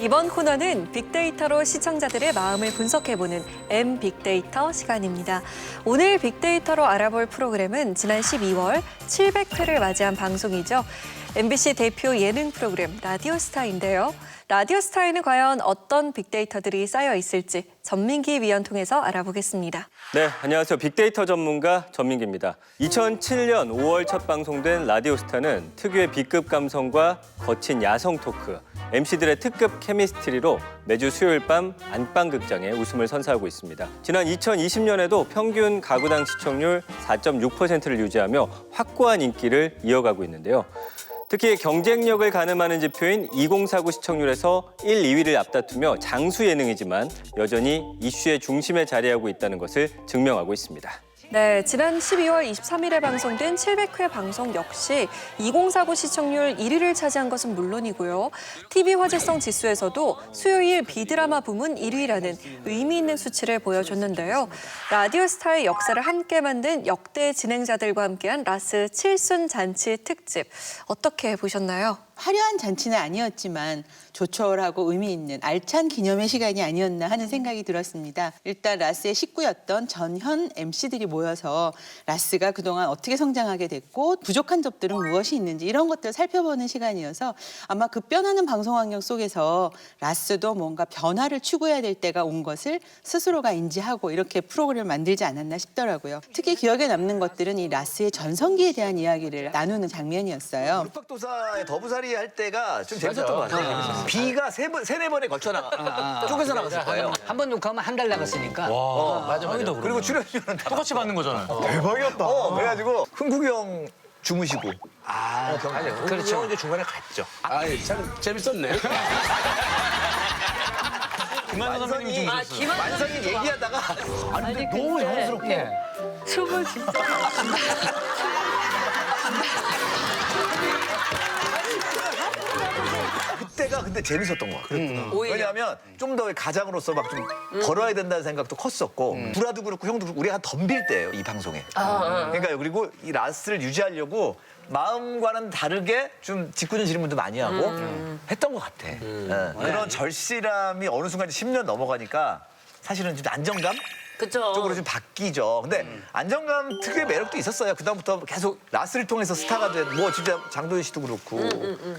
이번 코너는 빅데이터로 시청자들의 마음을 분석해보는 M빅데이터 시간입니다. 오늘 빅데이터로 알아볼 프로그램은 지난 12월 700회를 맞이한 방송이죠. MBC 대표 예능 프로그램 라디오스타인데요. 라디오스타에는 과연 어떤 빅데이터들이 쌓여 있을지 전민기 위원 통해서 알아보겠습니다. 네, 안녕하세요. 빅데이터 전문가 전민기입니다. 2007년 5월 첫 방송된 라디오스타는 특유의 B급 감성과 거친 야성 토크, MC들의 특급 케미스트리로 매주 수요일 밤 안방극장에 웃음을 선사하고 있습니다. 지난 2020년에도 평균 가구당 시청률 4.6%를 유지하며 확고한 인기를 이어가고 있는데요. 특히 경쟁력을 가늠하는 지표인 2049 시청률에서 1, 2위를 앞다투며 장수 예능이지만 여전히 이슈의 중심에 자리하고 있다는 것을 증명하고 있습니다. 네, 지난 12월 23일에 방송된 700회 방송 역시 2049 시청률 1위를 차지한 것은 물론이고요. TV 화제성 지수에서도 수요일 비드라마 부문 1위라는 의미 있는 수치를 보여줬는데요. 라디오스타의 역사를 함께 만든 역대 진행자들과 함께한 라스 7순 잔치 특집, 어떻게 보셨나요? 화려한 잔치는 아니었지만 조촐하고 의미 있는 알찬 기념의 시간이 아니었나 하는 생각이 들었습니다. 일단 라스의 식구였던 전현 MC들이 모여서 라스가 그동안 어떻게 성장하게 됐고 부족한 점들은 무엇이 있는지 이런 것들을 살펴보는 시간이어서 아마 급변하는 방송 환경 속에서 라스도 뭔가 변화를 추구해야 될 때가 온 것을 스스로가 인지하고 이렇게 프로그램을 만들지 않았나 싶더라고요. 특히 기억에 남는 것들은 이 라스의 전성기에 대한 이야기를 나누는 장면이었어요. 육박도사의 더부살이 할 때가 좀 재밌었던 것 같아요. 비가 세네 번에 걸쳐 쪼개서 나갔을 거예요. 한 번 녹화하면 한 달 나갔으니까. 맞아. 그리고 출연료는 다 똑같이 받는 거잖아요. 대박이었다. 그래가지고 흥국이 형 주무시고. 그렇죠. 형 이제 중간에 갔죠. 참 재밌었네. 김한선 선배님이 주무셨어요. 만성이 얘기하다가 아니 근데 너무 영광스럽게. 춤을 진짜 그때가 근데 재밌었던 것 같아요. 왜냐하면 좀 더 가장으로서 막 좀 벌어야 된다는 생각도 컸었고 브라도 그렇고 형도 그렇고 우리가 한 덤빌 때예요, 이 방송에. 그러니까 그리고 이 라스를 유지하려고 마음과는 다르게 좀 짓궂은 질문도 많이 하고 했던 것 같아. 그런 절실함이 어느 순간 10년 넘어가니까 사실은 좀 안정감? 쪽으로 좀 바뀌죠. 근데 안정감 특유의 매력도 있었어요. 그다음부터 계속 라스를 통해서 스타가 된 뭐 진짜 장도연 씨도 그렇고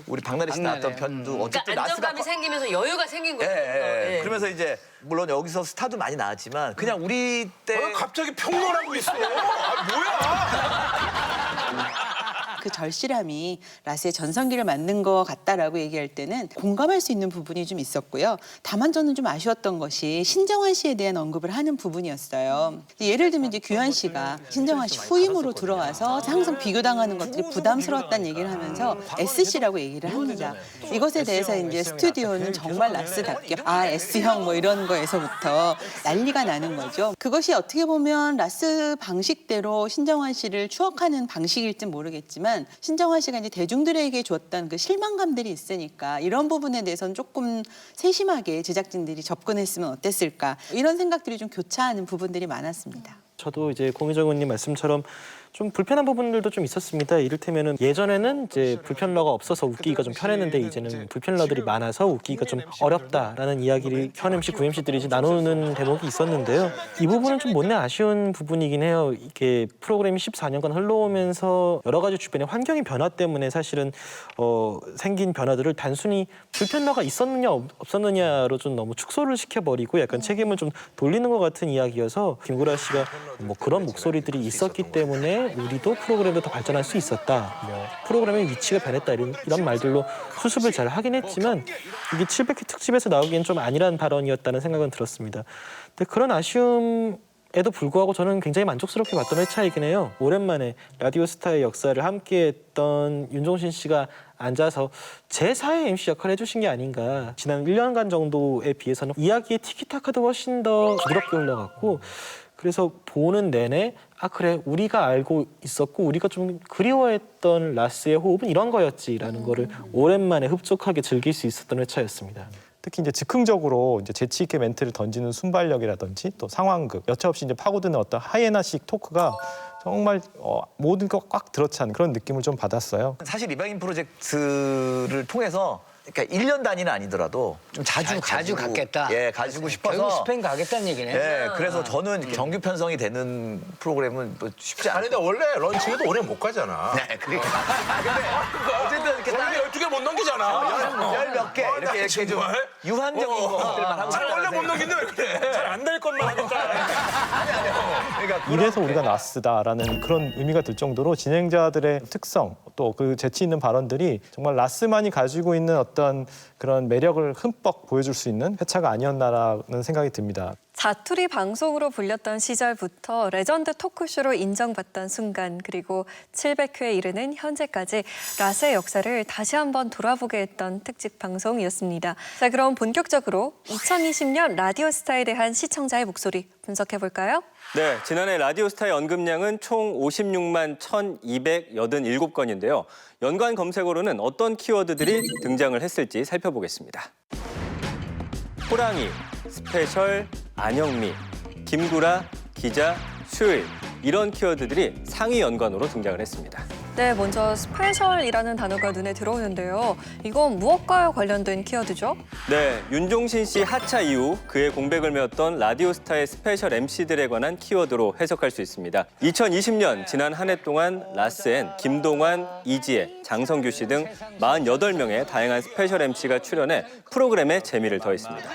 우리 박나래 씨 나왔던 편도 어쨌든 그러니까 안정감이 라스가 생기면서 여유가 생긴 거죠. 예. 그러면서 이제 물론 여기서 스타도 많이 나왔지만 그냥 우리 때 갑자기 평론하고 있어. 아, 뭐야? 그 절실함이 라스의 전성기를 만든 것 같다라고 얘기할 때는 공감할 수 있는 부분이 좀 있었고요. 다만 저는 좀 아쉬웠던 것이 신정환 씨에 대한 언급을 하는 부분이었어요. 예를 들면 이제 규현 씨가 신정환 씨 후임으로 들어와서 항상 비교당하는 것들이 부담스러웠다는 얘기를 하면서 SC라고 얘기를 합니다. 이것에 대해서 이제 스튜디오는 정말 라스답게 S형 뭐 이런 거에서부터 난리가 나는 거죠. 그것이 어떻게 보면 라스 방식대로 신정환 씨를 추억하는 방식일진 모르겠지만 신정환 씨가 이제 대중들에게 줬던 그 실망감들이 있으니까 이런 부분에 대해서는 조금 세심하게 제작진들이 접근했으면 어땠을까 이런 생각들이 좀 교차하는 부분들이 많았습니다. 저도 이제 공희정 의원님 말씀처럼 좀 불편한 부분들도 좀 있었습니다. 이를테면은 예전에는 이제 불편러가 없어서 웃기기가 좀 편했는데 이제는 불편러들이 많아서 웃기기가 좀 어렵다라는 이야기를 현 MC, 구 MC들이 이제 나누는 대목이 있었는데요. 이 부분은 좀 못내 아쉬운 부분이긴 해요. 이게 프로그램이 14년간 흘러오면서 여러 가지 주변의 환경의 변화 때문에 사실은 생긴 변화들을 단순히 불편러가 있었느냐 없었느냐로 좀 너무 축소를 시켜버리고 약간 책임을 좀 돌리는 것 같은 이야기여서 김구라 씨가 뭐 그런 목소리들이 있었기 때문에 우리도 프로그램도 더 발전할 수 있었다. 뭐 프로그램의 위치가 변했다 이런 말들로 수습을 잘 하긴 했지만 이게 700회 특집에서 나오기엔 좀 아니란 발언이었다는 생각은 들었습니다. 근데 그런 아쉬움에도 불구하고 저는 굉장히 만족스럽게 봤던 회차이긴 해요. 오랜만에 라디오스타의 역사를 함께했던 윤종신 씨가 앉아서 제4의 MC 역할을 해주신 게 아닌가. 지난 1년간 정도에 비해서는 이야기의 티키타카도 훨씬 더 부드럽게 흘러갔고 그래서 보는 내내 그래 우리가 알고 있었고 우리가 좀 그리워했던 라스의 호흡은 이런 거였지라는 거를 오랜만에 흡족하게 즐길 수 있었던 회차였습니다. 특히 이제 즉흥적으로 이제 재치 있게 멘트를 던지는 순발력이라든지 또 상황극, 여차없이 이제 파고드는 어떤 하이에나식 토크가 정말 모든 것 꽉 들어찬 그런 느낌을 좀 받았어요. 사실 리바인 프로젝트를 통해서 그러니까 1년 단위는 아니더라도 좀 자주 자주 가지고, 갔겠다. 예, 가지고 싶어서. 결국 스페인 가겠다는 얘기네. 예, 그래서 저는 정규 편성이 되는 프로그램은 뭐 쉽지 아니, 않아요. 근데 원래 런칭에도 오래 못 가잖아. 네, 그러니까. 근데 어쨌든 이렇게 원래 12개 못 넘기잖아. 열 몇 개 이렇게 좀 정말? 유한적인 것들만 하고 잘 원래 못 넘기는데 왜 그래? 잘 안 될 것만 하니까. 그러니까 이래서 우리가 라스다라는 그런 의미가 들 정도로 진행자들의 특성 또 그 재치 있는 발언들이 정말 라스만이 가지고 있는 어떤 그런 매력을 흠뻑 보여줄 수 있는 회차가 아니었나라는 생각이 듭니다. 자투리 방송으로 불렸던 시절부터 레전드 토크쇼로 인정받던 순간, 그리고 700회에 이르는 현재까지 라스의 역사를 다시 한번 돌아보게 했던 특집 방송이었습니다. 자, 그럼 본격적으로 2020년 라디오스타에 대한 시청자의 목소리 분석해 볼까요? 네, 지난해 라디오스타의 언급량은 총 56만 1,287건인데요. 연관 검색어로는 어떤 키워드들이 등장을 했을지 살펴보겠습니다. 호랑이, 스페셜, 안영미, 김구라, 기자, 수요일 이런 키워드들이 상위 연관으로 등장을 했습니다. 네, 먼저 스페셜이라는 단어가 눈에 들어오는데요. 이건 무엇과 관련된 키워드죠? 네, 윤종신 씨 하차 이후 그의 공백을 메웠던 라디오스타의 스페셜 MC들에 관한 키워드로 해석할 수 있습니다. 2020년 지난 한 해 동안 라스엔 김동완, 이지혜, 장성규 씨 등 48명의 다양한 스페셜 MC가 출연해 프로그램에 재미를 더했습니다.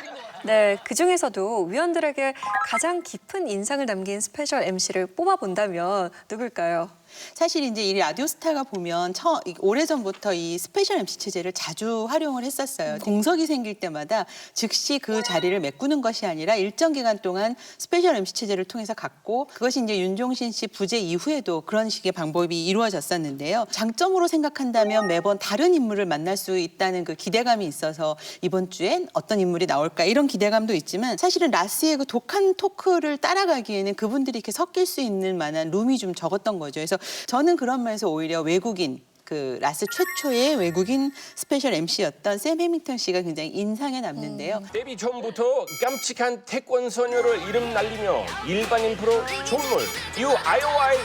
네, 그중에서도 위원들에게 가장 깊은 인상을 남긴 스페셜 MC를 뽑아본다면 누굴까요? 사실 이제 이 라디오스타가 보면 오래전부터 이 스페셜 MC 체제를 자주 활용을 했었어요. 공석이 생길 때마다 즉시 그 자리를 메꾸는 것이 아니라 일정 기간 동안 스페셜 MC 체제를 통해서 갔고, 그것이 이제 윤종신 씨 부재 이후에도 그런 식의 방법이 이루어졌었는데요. 장점으로 생각한다면 매번 다른 인물을 만날 수 있다는 그 기대감이 있어서 이번 주엔 어떤 인물이 나올까 이런 기대감도 있지만, 사실은 라스의 그 독한 토크를 따라가기에는 그분들이 이렇게 섞일 수 있는 만한 룸이 좀 적었던 거죠. 그래서 저는 그런 면에서 오히려 외국인, 그 라스 최초의 외국인 스페셜 MC였던 샘 해밍턴 씨가 굉장히 인상에 남는데요. 데뷔 전부터 깜찍한 태권 소녀를 이름 날리며 일반인 프로 총물 이후 아이오아이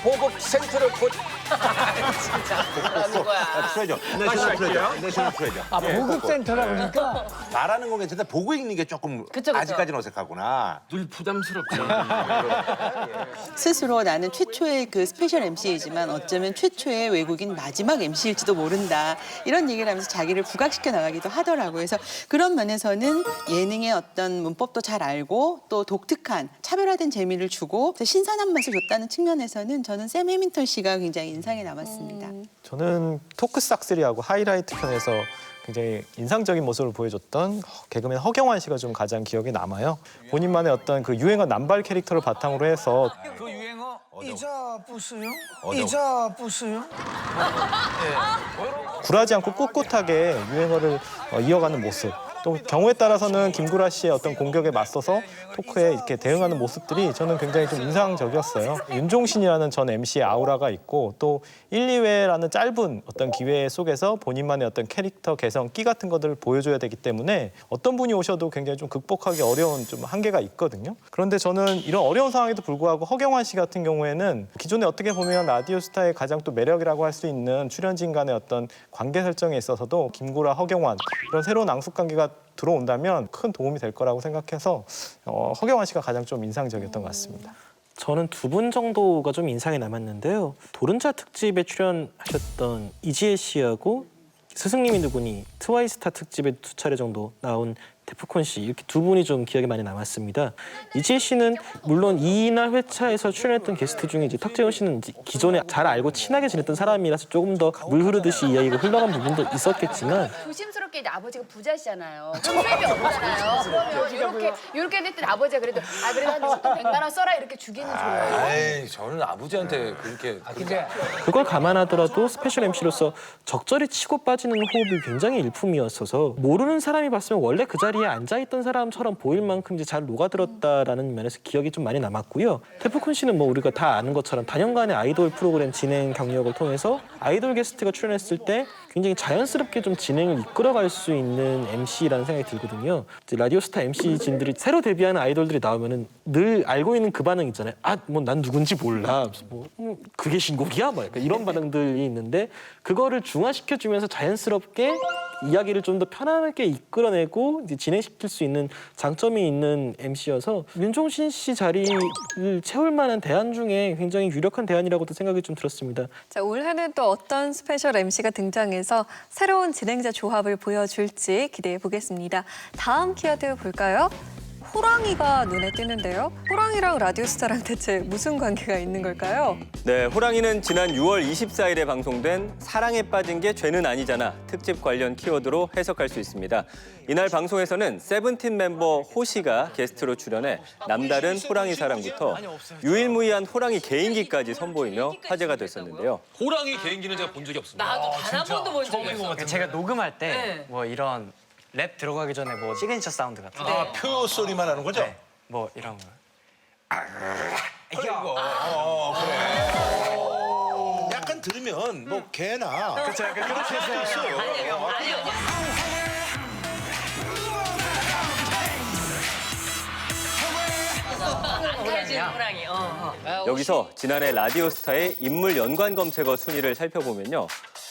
보급 센터를 프레죠. 내셔널 프레죠. 아, 보급센터라 그러니까. 말하는 건 괜찮은데 보고 읽는 게 조금 아직까지는 어색하구나. 늘 부담스럽죠. 스스로 나는 최초의 그 스페셜 MC이지만 어쩌면 최초의 외국인 마지막 MC일지도 모른다, 이런 얘기를 하면서 자기를 부각시켜 나가기도 하더라고요. 그래서 그런 면에서는 예능의 어떤 문법도 잘 알고 또 독특한 차별화된 재미를 주고 신선한 맛을 줬다는 측면에서는 저는 샘 해밍턴 씨가 굉장히 인상에 남았습니다. 저는 토크 싹쓸이하고 하이라이트 편에서 굉장히 인상적인 모습을 보여줬던 개그맨 허경환 씨가 좀 가장 기억에 남아요. 본인만의 어떤 그 유행어 남발 캐릭터를 바탕으로 해서 그 유행어 이자 부스요? 이자 부스요? 굴하지 않고 꿋꿋하게 유행어를 이어가는 모습. 또 경우에 따라서는 김구라 씨의 어떤 공격에 맞서서 토크에 이렇게 대응하는 모습들이 저는 굉장히 좀 인상적이었어요. 윤종신이라는 전 MC의 아우라가 있고 또 1, 2회라는 짧은 어떤 기회 속에서 본인만의 어떤 캐릭터 개성, 끼 같은 것들을 보여줘야 되기 때문에 어떤 분이 오셔도 굉장히 좀 극복하기 어려운 좀 한계가 있거든요. 그런데 저는 이런 어려운 상황에도 불구하고 허경환 씨 같은 경우에는 기존에 어떻게 보면 라디오스타의 가장 또 매력이라고 할 수 있는 출연진 간의 어떤 관계 설정에 있어서도 김구라, 허경환 이런 새로운 앙숙 관계가 들어온다면 큰 도움이 될 거라고 생각해서 허경환 씨가 가장 좀 인상적이었던 것 같습니다. 저는 두 분 정도가 좀 인상에 남았는데요. 도른자 특집에 출연하셨던 이지혜 씨하고 스승님이 누구니 트와이스타 특집에 2차례 정도 나온 데프콘 씨, 이렇게 두 분이 좀 기억에 많이 남았습니다. 이지혜 씨는 물론 이날 회차에서 출연했던 게스트 중에 이제 탁재훈 씨는 이제 기존에 잘 알고 친하게 지냈던 사람이라서 조금 더 물 흐르듯이 이야기가 흘러간 부분도 있었겠지만, 조심스럽게 이제 아버지가 부자시잖아요. 돈백이 없잖아요. 그러면 이렇게 됐더니 아버지가 그래도 그래도 한 100만 원 써라 이렇게 주기는 줘요. 에이, 저는 아버지한테 그렇게. 그걸 감안하더라도 스페셜 MC로서 적절히 치고 빠지는 호흡이 굉장히 일품이었어서 모르는 사람이 봤으면 원래 그 자리에 앉아있던 사람처럼 보일 만큼 이제 잘 녹아들었다라는 면에서 기억이 좀 많이 남았고요. 데프콘 씨는 뭐 우리가 다 아는 것처럼 다년간의 아이돌 프로그램 진행 경력을 통해서 아이돌 게스트가 출연했을 때 굉장히 자연스럽게 좀 진행을 이끌어갈 수 있는 MC라는 생각이 들거든요. 이제 라디오스타 MC진들이 새로 데뷔하는 아이돌들이 나오면은 늘 알고 있는 그 반응 있잖아요. 아, 뭐 난 누군지 몰라. 뭐 그게 신곡이야? 뭐 약간 이런 반응들이 있는데 그거를 중화시켜주면서 자연스럽게 이야기를 좀 더 편안하게 이끌어내고 이제 진행시킬 수 있는 장점이 있는 MC여서 윤종신 씨 자리를 채울 만한 대안 중에 굉장히 유력한 대안이라고도 생각이 좀 들었습니다. 자, 올해는 또 어떤 스페셜 MC가 등장해서 새로운 진행자 조합을 보여줄지 기대해 보겠습니다. 다음 키워드 볼까요? 호랑이가 눈에 띄는데요. 호랑이랑 라디오스타랑 대체 무슨 관계가 있는 걸까요? 네, 호랑이는 지난 6월 24일에 방송된 사랑에 빠진 게 죄는 아니잖아 특집 관련 키워드로 해석할 수 있습니다. 이날 방송에서는 세븐틴 멤버 호시가 게스트로 출연해 남다른 호랑이 사랑부터 유일무이한 호랑이 개인기까지 선보이며 화제가 됐었는데요. 호랑이 개인기는 제가 본 적이 없습니다. 나도 단 한 번도 본 적이 없어. 제가 녹음할 때 뭐 이런 랩 들어가기 전에 뭐 시그니처 사운드 같은 거. 아, 표 소리만 하는 거죠? 네. 뭐 이런 거. 이거. 그래. 약간 들으면 뭐 개나. 그렇죠. 그렇게 있어요. 호랑이. 여기서 지난해 라디오스타의 인물 연관 검색어 순위를 살펴보면요.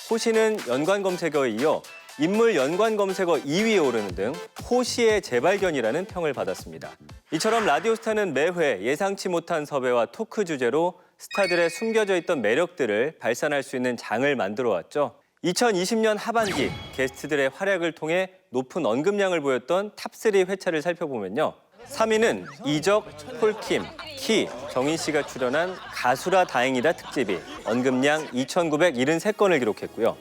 호시는 연관 검색어에 이어 인물 연관 검색어 2위에 오르는 등 호시의 재발견이라는 평을 받았습니다. 이처럼 라디오스타는 매회 예상치 못한 섭외와 토크 주제로 스타들의 숨겨져 있던 매력들을 발산할 수 있는 장을 만들어 왔죠. 2020년 하반기 게스트들의 활약을 통해 높은 언급량을 보였던 탑3 회차를 살펴보면요. 3위는 이적, 폴킴, 키, 정인 씨가 출연한 가수라 다행이다 특집이 언급량 2,973건을 기록했고요.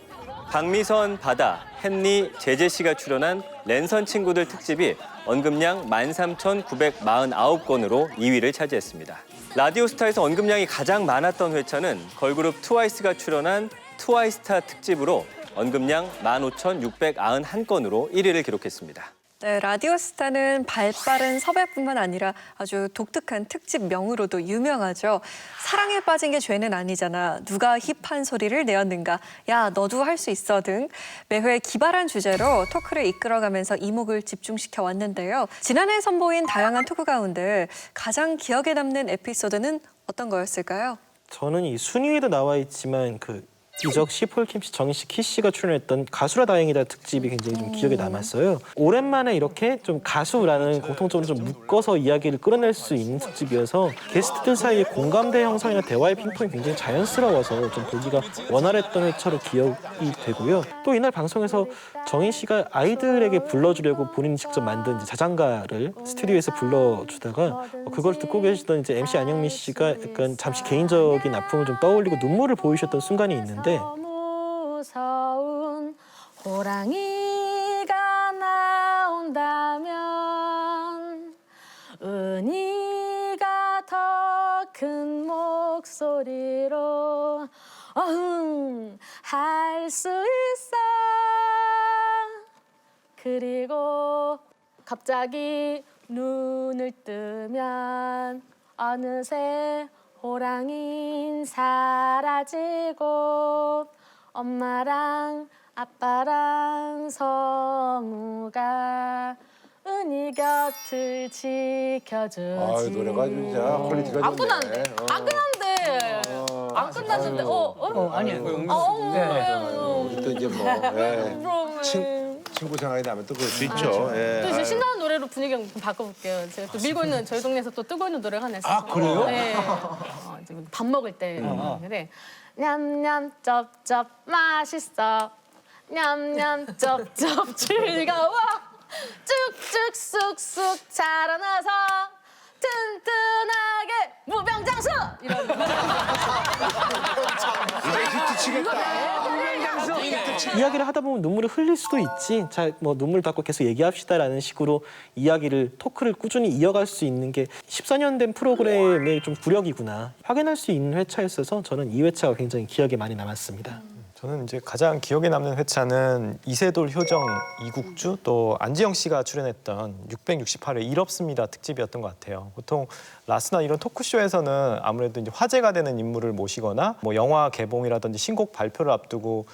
박미선, 바다, 헨리, 제제 씨가 출연한 랜선 친구들 특집이 언급량 13,949건으로 2위를 차지했습니다. 라디오스타에서 언급량이 가장 많았던 회차는 걸그룹 트와이스가 출연한 트와이스타 특집으로 언급량 15,691건으로 1위를 기록했습니다. 네, 라디오스타는 발빠른 섭외뿐만 아니라 아주 독특한 특집명으로도 유명하죠. 사랑에 빠진 게 죄는 아니잖아. 누가 힙한 소리를 내었는가. 야, 너도 할 수 있어 등 매회 기발한 주제로 토크를 이끌어가면서 이목을 집중시켜 왔는데요. 지난해 선보인 다양한 토크 가운데 가장 기억에 남는 에피소드는 어떤 거였을까요? 저는 이 순위에도 나와 있지만 그 이적 씨, 폴킴 씨, 정인 씨, 키 씨가 출연했던 가수라 다행이다 특집이 굉장히 좀 기억에 남았어요. 오랜만에 이렇게 좀 가수라는 공통점을 좀 묶어서 이야기를 끌어낼 수 있는 특집이어서 게스트들 사이의 공감대 형성이나 대화의 핑퐁이 굉장히 자연스러워서 좀 보기가 원활했던 회차로 기억이 되고요. 또 이날 방송에서 정인 씨가 아이들에게 불러주려고 본인이 직접 만든 이제 자장가를 스튜디오에서 불러주다가 그걸 듣고 계시던 이제 MC 안영미 씨가 약간 잠시 개인적인 아픔을 좀 떠올리고 눈물을 보이셨던 순간이 있는데 무서운 호랑이가 나온다면 은희가 더 큰 목소리로 할 수 있어. 그리고 갑자기 눈을 뜨면 어느새 호랑이는 사라지고 엄마랑 아빠랑 성우가 은희 곁을 지켜주지. 아, 노래가 진짜 퀄리티가 안 끝났는데. 안 끝났는데. 안 끝났는데. 아니요. 또 이제 뭐 친구 생각이 나면 또 그럴 수 있죠. 예. 또 이제 신나는 노래로 분위기 좀 바꿔볼게요. 제가 또 밀고 있는 저희 동네에서 또 뜨고 있는 노래가 하나 있어요. 아, 그래요? 네. 이제 밥 먹을 때 그래. 냠냠 쩝쩝 맛있어. 냠냠 쩝쩝 즐거워. 쭉쭉 쑥쑥 자라나서 튼튼하게 무병장수 이런 이야기를 하다 보면 눈물을 흘릴 수도 있지. 자, 뭐 눈물 닦고 계속 얘기합시다라는 식으로 이야기를 토크를 꾸준히 이어갈 수 있는 게 14년 된 프로그램의 좀 구력이구나 확인할 수 있는 회차였어서 저는 이 회차가 굉장히 기억에 많이 남았습니다. 저는 이제 가장 기억에 남는 회차는 이세돌, 효정, 이국주 또 안지영 씨가 출연했던 668회 이럽습니다 특집이었던 것 같아요. 보통 라스나 이런 토크쇼에서는 아무래도 이제 화제가 되는 인물을 모시거나 뭐 영화 개봉이라든지 신곡 발표를 앞두고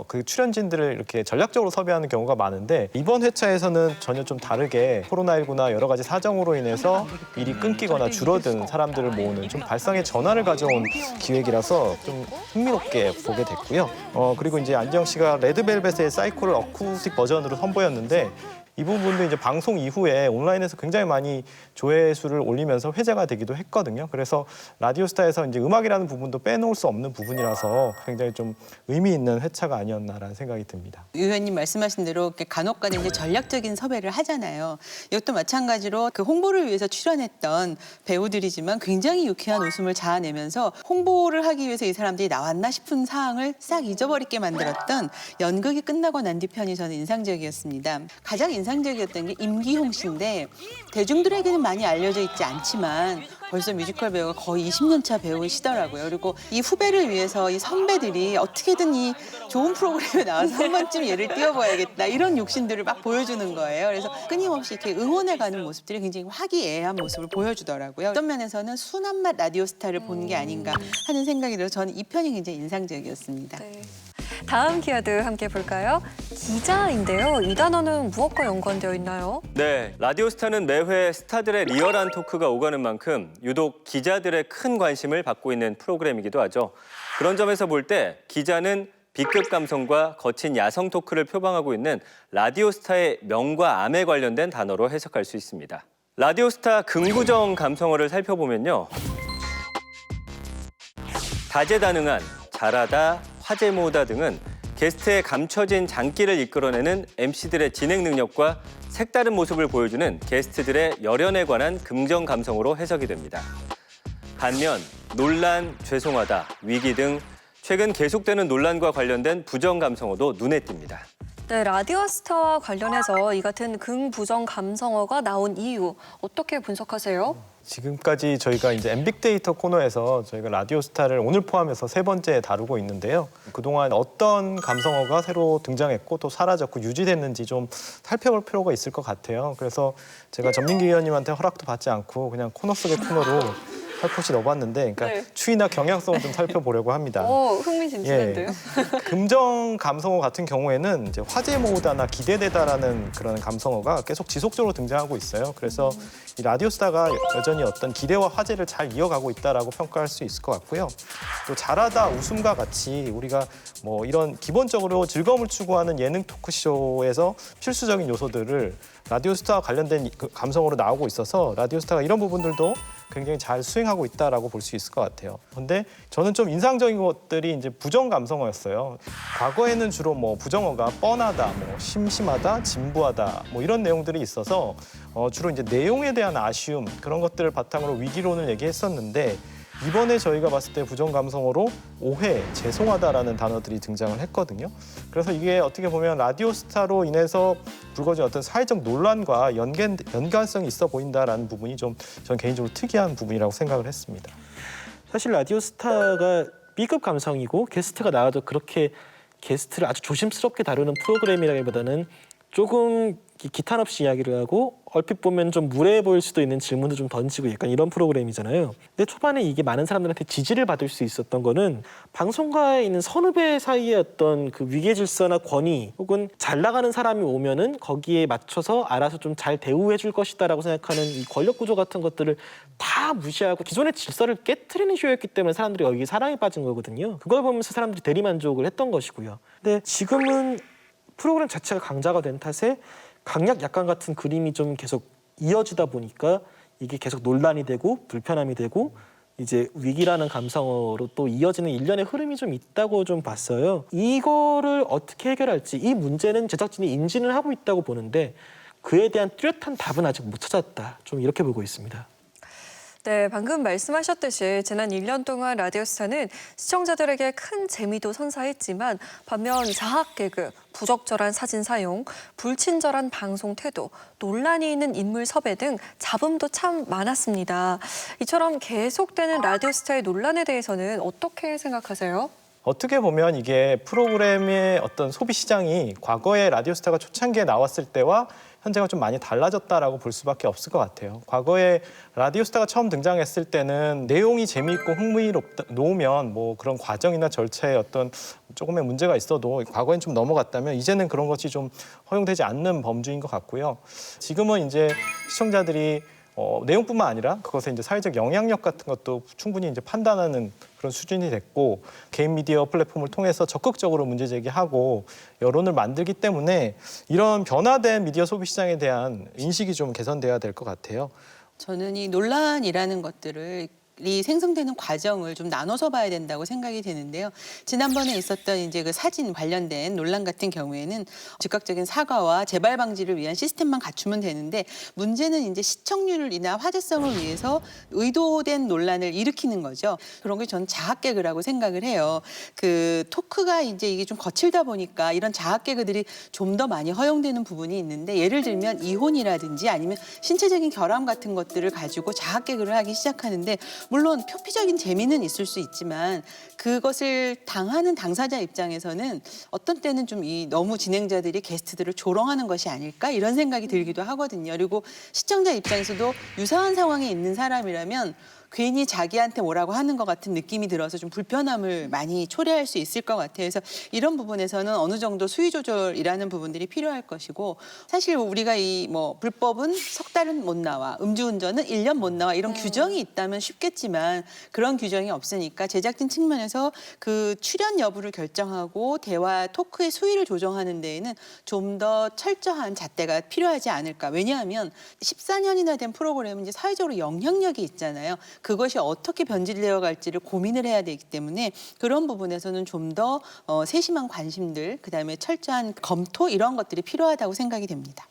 그 출연진들을 이렇게 전략적으로 섭외하는 경우가 많은데 이번 회차에서는 전혀 좀 다르게 코로나19나 여러 가지 사정으로 인해서 일이 끊기거나 줄어든 사람들을 모으는 좀 발상의 전환을 가져온 기획이라서 좀 흥미롭게 보게 됐고요. 그리고 이제 안지영 씨가 레드벨벳의 사이코를 어쿠스틱 버전으로 선보였는데 이 부분도 이제 방송 이후에 온라인에서 굉장히 많이 조회수를 올리면서 회자가 되기도 했거든요. 그래서 라디오스타에서 이제 음악이라는 부분도 빼놓을 수 없는 부분이라서 굉장히 좀 의미 있는 회차가 아니었나라는 생각이 듭니다. 유 의원님 말씀하신 대로 간혹가다 이제 전략적인 섭외를 하잖아요. 이것도 마찬가지로 그 홍보를 위해서 출연했던 배우들이지만 굉장히 유쾌한 웃음을 자아내면서 홍보를 하기 위해서 이 사람들이 나왔나 싶은 사항을 싹 잊어버리게 만들었던 연극이 끝나고 난 뒤편이 저는 인상적이었습니다. 가장 인상적이었던 게 임기홍 씨인데 대중들에게는 많이 알려져 있지 않지만 벌써 뮤지컬 배우가 거의 20년 차 배우시더라고요. 그리고 이 후배를 위해서 이 선배들이 어떻게든 이 좋은 프로그램에 나와서 한 번쯤 얘를 띄워봐야겠다 이런 욕심들을 막 보여주는 거예요. 그래서 끊임없이 이렇게 응원해가는 모습들이 굉장히 화기애애한 모습을 보여주더라고요. 어떤 면에서는 순한 맛 라디오스타를 본 게 아닌가 하는 생각이 들어서 저는 이 편이 굉장히 인상적이었습니다. 네. 다음 키워드 함께 볼까요? 기자인데요. 이 단어는 무엇과 연관되어 있나요? 네, 라디오스타는 매회 스타들의 리얼한 토크가 오가는 만큼 유독 기자들의 큰 관심을 받고 있는 프로그램이기도 하죠. 그런 점에서 볼 때 기자는 B급 감성과 거친 야성 토크를 표방하고 있는 라디오스타의 명과 암에 관련된 단어로 해석할 수 있습니다. 라디오스타 긍부정 감성어를 살펴보면요. 다재다능한, 잘하다, 화제 모으다 등은 게스트의 감춰진 장기를 이끌어내는 MC들의 진행 능력과 색다른 모습을 보여주는 게스트들의 열연에 관한 긍정 감성으로 해석이 됩니다. 반면 논란, 죄송하다, 위기 등 최근 계속되는 논란과 관련된 부정 감성어도 눈에 띕니다. 네, 라디오스타와 관련해서 이 같은 긍부정 감성어가 나온 이유 어떻게 분석하세요? 지금까지 저희가 이제 엠빅데이터 코너에서 저희가 라디오스타를 오늘 포함해서 3번째 다루고 있는데요. 그동안 어떤 감성어가 새로 등장했고 또 사라졌고 유지됐는지 좀 살펴볼 필요가 있을 것 같아요. 그래서 제가 전민기 의원님한테 허락도 받지 않고 그냥 코너 속의 코너로 살포시 넣어봤는데, 그러니까 네. 추이나 경향성을 좀 살펴보려고 합니다. 흥미진진한데요. 긍정 감성어 같은 경우에는 이제 화제 모으다나 기대되다라는 그런 감성어가 계속 지속적으로 등장하고 있어요. 그래서 이 라디오스타가 여전히 어떤 기대와 화제를 잘 이어가고 있다라고 평가할 수 있을 것 같고요. 또 잘하다, 웃음과 같이 우리가 뭐 이런 기본적으로 즐거움을 추구하는 예능 토크쇼에서 필수적인 요소들을 라디오스타와 관련된 그 감성으로 나오고 있어서 라디오스타가 이런 부분들도 굉장히 잘 수행하고 있다라고 볼 수 있을 것 같아요. 근데 저는 좀 인상적인 것들이 이제 부정 감성어였어요. 과거에는 주로 뭐 부정어가 뻔하다, 뭐 심심하다, 진부하다 뭐 이런 내용들이 있어서 주로 이제 내용에 대한 아쉬움 그런 것들을 바탕으로 위기론을 얘기했었는데 이번에 저희가 봤을 때 부정 감성어로 오해, 죄송하다라는 단어들이 등장을 했거든요. 그래서 이게 어떻게 보면 라디오스타로 인해서 불거진 어떤 사회적 논란과 연관성이 있어 보인다라는 부분이 좀 전 개인적으로 특이한 부분이라고 생각을 했습니다. 사실 라디오스타가 B급 감성이고 게스트가 나와도 그렇게 게스트를 아주 조심스럽게 다루는 프로그램이라기보다는 조금 기탄 없이 이야기를 하고 얼핏 보면 좀 무례해 보일 수도 있는 질문도 좀 던지고 약간 이런 프로그램이잖아요. 근데 초반에 이게 많은 사람들한테 지지를 받을 수 있었던 거는 방송가에 있는 선후배 사이의 어떤 그 위계 질서나 권위 혹은 잘 나가는 사람이 오면은 거기에 맞춰서 알아서 좀 잘 대우해 줄 것이다라고 생각하는 이 권력 구조 같은 것들을 다 무시하고 기존의 질서를 깨트리는 쇼였기 때문에 사람들이 여기에 사랑에 빠진 거거든요. 그걸 보면서 사람들이 대리만족을 했던 것이고요. 근데 지금은 프로그램 자체가 강자가 된 탓에 강약 약간 같은 그림이 좀 계속 이어지다 보니까 이게 계속 논란이 되고 불편함이 되고 이제 위기라는 감성어로 또 이어지는 일련의 흐름이 좀 있다고 좀 봤어요. 이거를 어떻게 해결할지 이 문제는 제작진이 인지는 하고 있다고 보는데 그에 대한 뚜렷한 답은 아직 못 찾았다. 좀 이렇게 보고 있습니다. 네, 방금 말씀하셨듯이 지난 1년 동안 라디오스타는 시청자들에게 큰 재미도 선사했지만 반면 자학 개그, 부적절한 사진 사용, 불친절한 방송 태도, 논란이 있는 인물 섭외 등 잡음도 참 많았습니다. 이처럼 계속되는 라디오스타의 논란에 대해서는 어떻게 생각하세요? 어떻게 보면 이게 프로그램의 어떤 소비 시장이 과거에 라디오스타가 초창기에 나왔을 때와 현재가 좀 많이 달라졌다라고 볼 수밖에 없을 것 같아요. 과거에 라디오스타가 처음 등장했을 때는 내용이 재미있고 흥미로우면 뭐 그런 과정이나 절차에 어떤 조금의 문제가 있어도 과거엔 좀 넘어갔다면 이제는 그런 것이 좀 허용되지 않는 범주인 것 같고요. 지금은 이제 시청자들이 내용뿐만 아니라 그것의 이제 사회적 영향력 같은 것도 충분히 이제 판단하는 그런 수준이 됐고 개인 미디어 플랫폼을 통해서 적극적으로 문제 제기하고 여론을 만들기 때문에 이런 변화된 미디어 소비 시장에 대한 인식이 좀 개선돼야 될 것 같아요. 저는 이 논란이라는 것들을 이 생성되는 과정을 좀 나눠서 봐야 된다고 생각이 되는데요. 지난번에 있었던 이제 그 사진 관련된 논란 같은 경우에는 즉각적인 사과와 재발 방지를 위한 시스템만 갖추면 되는데 문제는 이제 시청률이나 화제성을 위해서 의도된 논란을 일으키는 거죠. 그런 게 저는 자학 개그라고 생각을 해요. 그 토크가 이제 이게 좀 거칠다 보니까 이런 자학 개그들이 좀 더 많이 허용되는 부분이 있는데 예를 들면 이혼이라든지 아니면 신체적인 결함 같은 것들을 가지고 자학 개그를 하기 시작하는데 물론 표피적인 재미는 있을 수 있지만 그것을 당하는 당사자 입장에서는 어떤 때는 좀 너무 진행자들이 게스트들을 조롱하는 것이 아닐까 이런 생각이 들기도 하거든요. 그리고 시청자 입장에서도 유사한 상황에 있는 사람이라면 괜히 자기한테 뭐라고 하는 것 같은 느낌이 들어서 좀 불편함을 많이 초래할 수 있을 것 같아요. 그래서 이런 부분에서는 어느 정도 수위 조절이라는 부분들이 필요할 것이고 사실 우리가 이 뭐 불법은 석 달은 못 나와, 음주운전은 1년 못 나와 이런 규정이 있다면 쉽겠지만 그런 규정이 없으니까 제작진 측면에서 그 출연 여부를 결정하고 대화 토크의 수위를 조정하는 데에는 좀 더 철저한 잣대가 필요하지 않을까. 왜냐하면 14년이나 된 프로그램은 이제 사회적으로 영향력이 있잖아요. 그것이 어떻게 변질되어 갈지를 고민을 해야 되기 때문에 그런 부분에서는 좀 더 세심한 관심들, 그다음에 철저한 검토 이런 것들이 필요하다고 생각이 됩니다.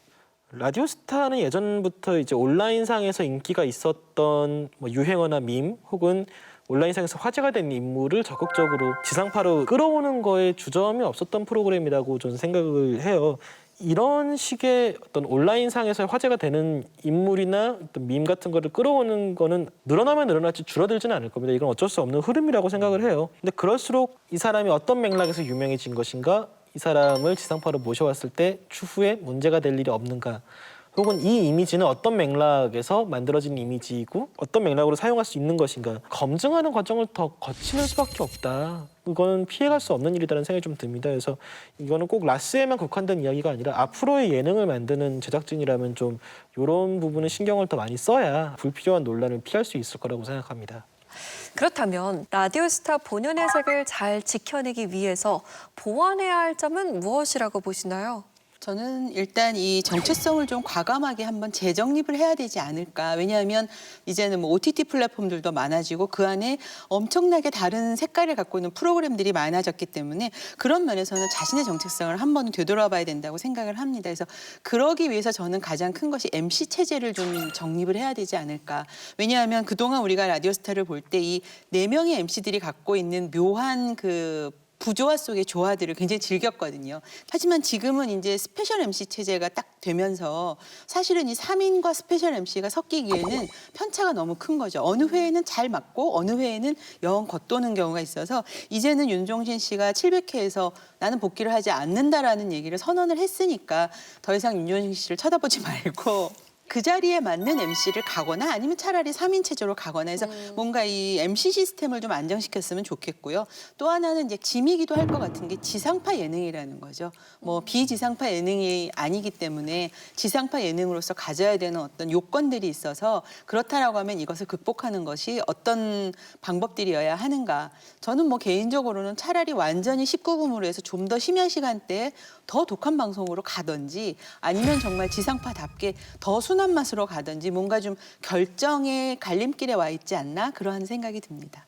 라디오스타는 예전부터 이제 온라인상에서 인기가 있었던 뭐 유행어나 밈 혹은 온라인상에서 화제가 된 인물을 적극적으로 지상파로 끌어오는 거에 주저함이 없었던 프로그램이라고 저는 생각을 해요. 이런 식의 어떤 온라인상에서 화제가 되는 인물이나 어떤 밈 같은 거를 끌어오는 거는 늘어나면 늘어났지 줄어들지는 않을 겁니다. 이건 어쩔 수 없는 흐름이라고 생각을 해요. 근데 그럴수록 이 사람이 어떤 맥락에서 유명해진 것인가, 이 사람을 지상파로 모셔왔을 때 추후에 문제가 될 일이 없는가, 혹은 이 이미지는 어떤 맥락에서 만들어진 이미지이고 어떤 맥락으로 사용할 수 있는 것인가 검증하는 과정을 더 거치는 수밖에 없다. 이거는 피해갈 수 없는 일이라는 생각이 좀 듭니다. 그래서 이거는 꼭 라스에만 국한된 이야기가 아니라 앞으로의 예능을 만드는 제작진이라면 좀 이런 부분은 신경을 더 많이 써야 불필요한 논란을 피할 수 있을 거라고 생각합니다. 그렇다면 라디오스타 본연의 색을 잘 지켜내기 위해서 보완해야 할 점은 무엇이라고 보시나요? 저는 일단 이 정체성을 좀 과감하게 한번 재정립을 해야 되지 않을까. 왜냐하면 이제는 뭐 OTT 플랫폼들도 많아지고 그 안에 엄청나게 다른 색깔을 갖고 있는 프로그램들이 많아졌기 때문에 그런 면에서는 자신의 정체성을 한번 되돌아봐야 된다고 생각을 합니다. 그래서 그러기 위해서 저는 가장 큰 것이 MC 체제를 좀 정립을 해야 되지 않을까. 왜냐하면 그동안 우리가 라디오스타를 볼 때 이 4명의 MC들이 갖고 있는 묘한 그 부조화 속의 조화들을 굉장히 즐겼거든요. 하지만 지금은 이제 스페셜 MC 체제가 딱 되면서 사실은 이 3인과 스페셜 MC가 섞이기에는 편차가 너무 큰 거죠. 어느 회에는 잘 맞고 어느 회에는 영 겉도는 경우가 있어서 이제는 윤종신 씨가 700회에서 나는 복귀를 하지 않는다라는 얘기를 선언을 했으니까 더 이상 윤종신 씨를 쳐다보지 말고 그 자리에 맞는 MC를 가거나 아니면 차라리 3인 체제로 가거나 해서 뭔가 이 MC 시스템을 좀 안정시켰으면 좋겠고요. 또 하나는 이제 짐이기도 할 것 같은 게 지상파 예능이라는 거죠. 뭐 비지상파 예능이 아니기 때문에 지상파 예능으로서 가져야 되는 어떤 요건들이 있어서 그렇다라고 하면 이것을 극복하는 것이 어떤 방법들이어야 하는가. 저는 뭐 개인적으로는 차라리 완전히 19금으로 해서 좀 더 심야 시간대에 더 독한 방송으로 가든지 아니면 정말 지상파답게 더 순한 맛으로 가든지 뭔가 좀 결정의 갈림길에 와 있지 않나 그러한 생각이 듭니다.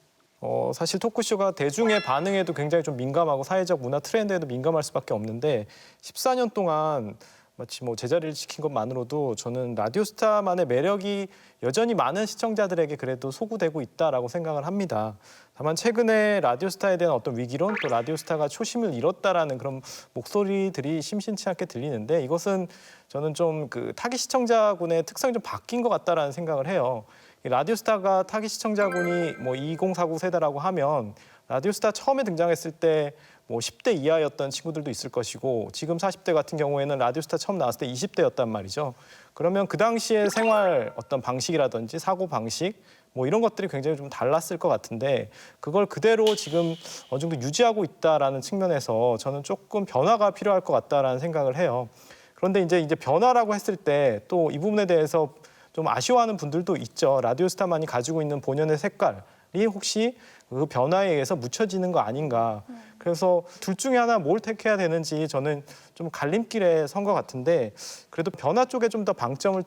사실 토크쇼가 대중의 반응에도 굉장히 좀 민감하고 사회적 문화 트렌드에도 민감할 수밖에 없는데 14년 동안 마치 뭐 제자리를 지킨 것만으로도 저는 라디오스타만의 매력이 여전히 많은 시청자들에게 그래도 소구되고 있다라고 생각을 합니다. 다만 최근에 라디오스타에 대한 어떤 위기론 또 라디오스타가 초심을 잃었다라는 그런 목소리들이 심심치 않게 들리는데 이것은 저는 좀 그 타깃 시청자군의 특성이 좀 바뀐 것 같다라는 생각을 해요. 라디오스타가 타깃 시청자군이 뭐 2049 세대라고 하면 라디오스타 처음에 등장했을 때 뭐 10대 이하였던 친구들도 있을 것이고 지금 40대 같은 경우에는 라디오스타 처음 나왔을 때 20대였단 말이죠. 그러면 그 당시의 생활 어떤 방식이라든지 사고 방식 뭐 이런 것들이 굉장히 좀 달랐을 것 같은데 그걸 그대로 지금 어느 정도 유지하고 있다라는 측면에서 저는 조금 변화가 필요할 것 같다라는 생각을 해요. 그런데 이제 변화라고 했을 때 또 이 부분에 대해서 좀 아쉬워하는 분들도 있죠. 라디오스타만이 가지고 있는 본연의 색깔이 혹시 그 변화에 의해서 묻혀지는 거 아닌가. 그래서 둘 중에 하나 뭘 택해야 되는지 저는 좀 갈림길에 선 것 같은데 그래도 변화 쪽에 좀 더 방점을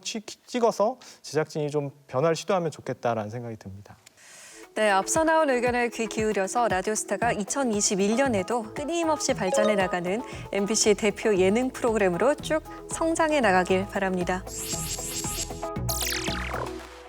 찍어서 제작진이 좀 변화를 시도하면 좋겠다라는 생각이 듭니다. 네, 앞서 나온 의견을 귀 기울여서 라디오스타가 2021년에도 끊임없이 발전해 나가는 MBC 대표 예능 프로그램으로 쭉 성장해 나가길 바랍니다.